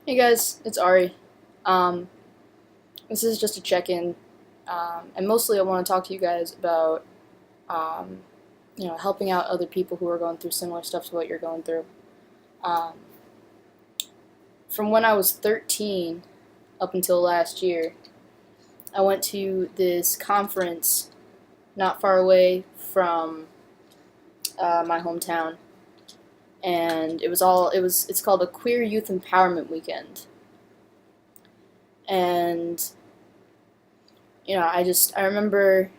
Hey guys, it's Ari. Um, this is just a check-in, and mostly I want to talk to you guys about, um, helping out other people who are going through similar stuff to what you're going through. Um, from when I was 13 up until last year, I went to this conference not far away from my hometown, and it's called a Queer Youth Empowerment Weekend, and I remember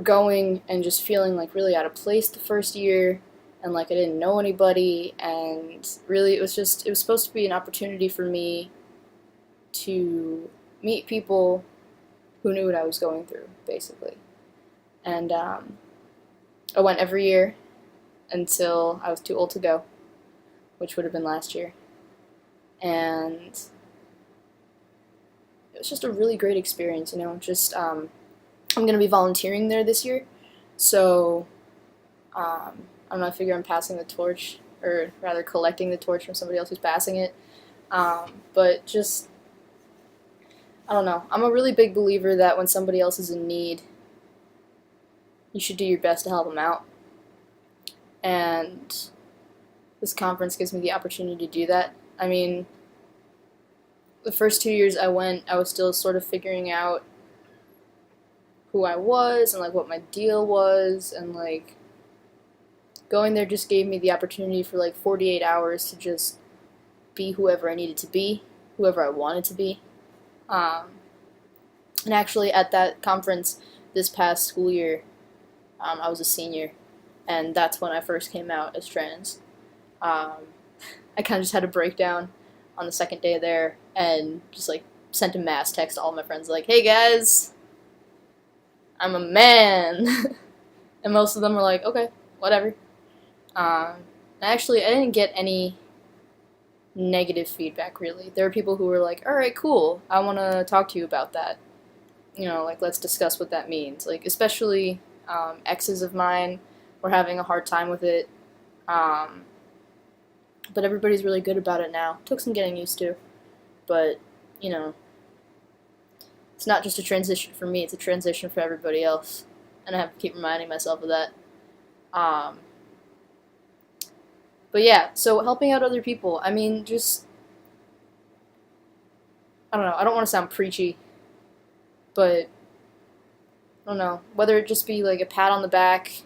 going and just feeling like really out of place the first year, and like I didn't know anybody, and really it was supposed to be an opportunity for me to meet people who knew what I was going through, basically. And I went every year until I was too old to go, which would have been last year. And it was just a really great experience, Just I'm gonna be volunteering there this year, so I don't know. I figure I'm passing the torch, or rather collecting the torch from somebody else who's passing it. But just I don't know. I'm a really big believer that when somebody else is in need, you should do your best to help them out. And this conference gives me the opportunity to do that. I mean, the first 2 years I went, I was still sort of figuring out who I was and like what my deal was, and like going there just gave me the opportunity for like 48 hours to just be whoever I needed to be, whoever I wanted to be. Um, and actually, at that conference this past school year, I was a senior, and that's when I first came out as trans. Um, I kind of just had a breakdown on the second day there, and just like sent a mass text to all my friends, like, "Hey guys, I'm a man," and most of them were like, "Okay, whatever." Actually, I didn't get any negative feedback really. There were people who were like, "All right, cool. I want to talk to you about that. Like let's discuss what that means." Like especially exes of mine were having a hard time with it. Um, but everybody's really good about it now. Took some getting used to, but you know, it's not just a transition for me; it's a transition for everybody else, and I have to keep reminding myself of that. Um, but yeah, so helping out other people. I mean, just I don't know. I don't want to sound preachy, but I don't know. Whether it just be like a pat on the back,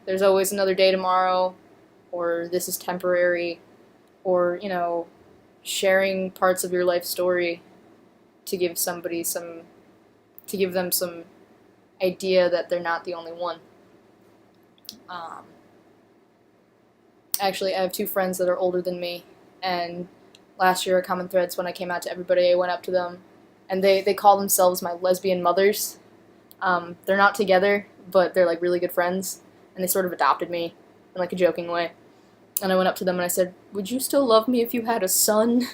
there's always another day tomorrow, or this is temporary, or sharing parts of your life story to give to give them some idea that they're not the only one. Um, Actually, I have two friends that are older than me, and last year at Common Threads, when I came out to everybody, I went up to them, and they call themselves my lesbian mothers. They're not together, but they're like really good friends, and they sort of adopted me in like a joking way. And I went up to them and I said, "Would you still love me if you had a son?"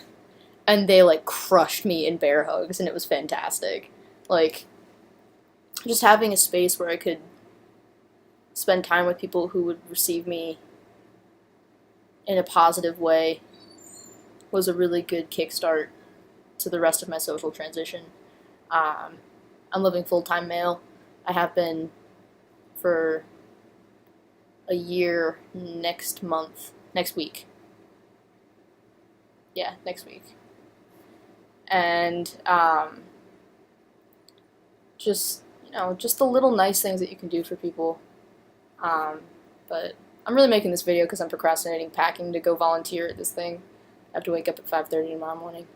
And they like crushed me in bear hugs, and it was fantastic. Like just having a space where I could spend time with people who would receive me in a positive way was a really good kickstart to the rest of my social transition. Um, I'm living full-time male. I have been for a year next week. Yeah, next week. And just the little nice things that you can do for people. But I'm really making this video because I'm procrastinating packing to go volunteer at this thing. I have to wake up at 5:30 tomorrow morning.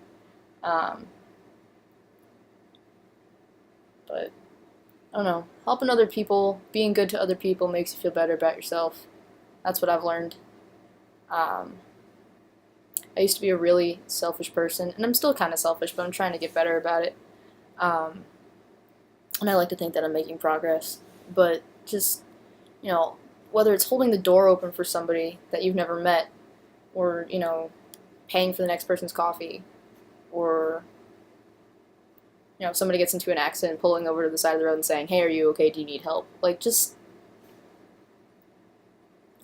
Um, but I don't know. Helping other people, being good to other people makes you feel better about yourself. That's what I've learned. Um, I used to be a really selfish person, and I'm still kind of selfish, but I'm trying to get better about it. Um, and I like to think that I'm making progress. But just, you know, whether it's holding the door open for somebody that you've never met, or, paying for the next person's coffee, or, if somebody gets into an accident, pulling over to the side of the road and saying, "Hey, are you okay? Do you need help?" Like, just,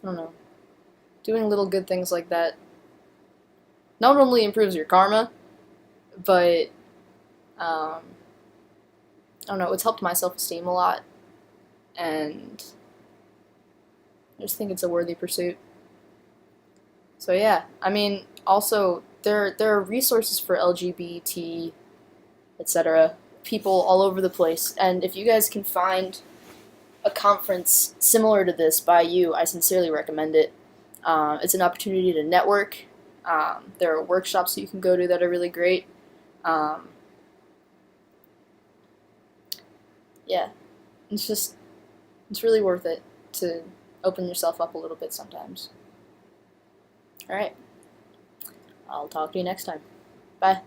I don't know, doing little good things like that not only improves your karma, but I don't know, it's helped my self-esteem a lot, and I just think it's a worthy pursuit. So yeah, I mean, also there are resources for LGBT, etc. people all over the place, and if you guys can find a conference similar to this by you, I sincerely recommend it. It's an opportunity to network. There are workshops that you can go to that are really great. Um, yeah, it's really worth it to open yourself up a little bit sometimes. All right, I'll talk to you next time. Bye.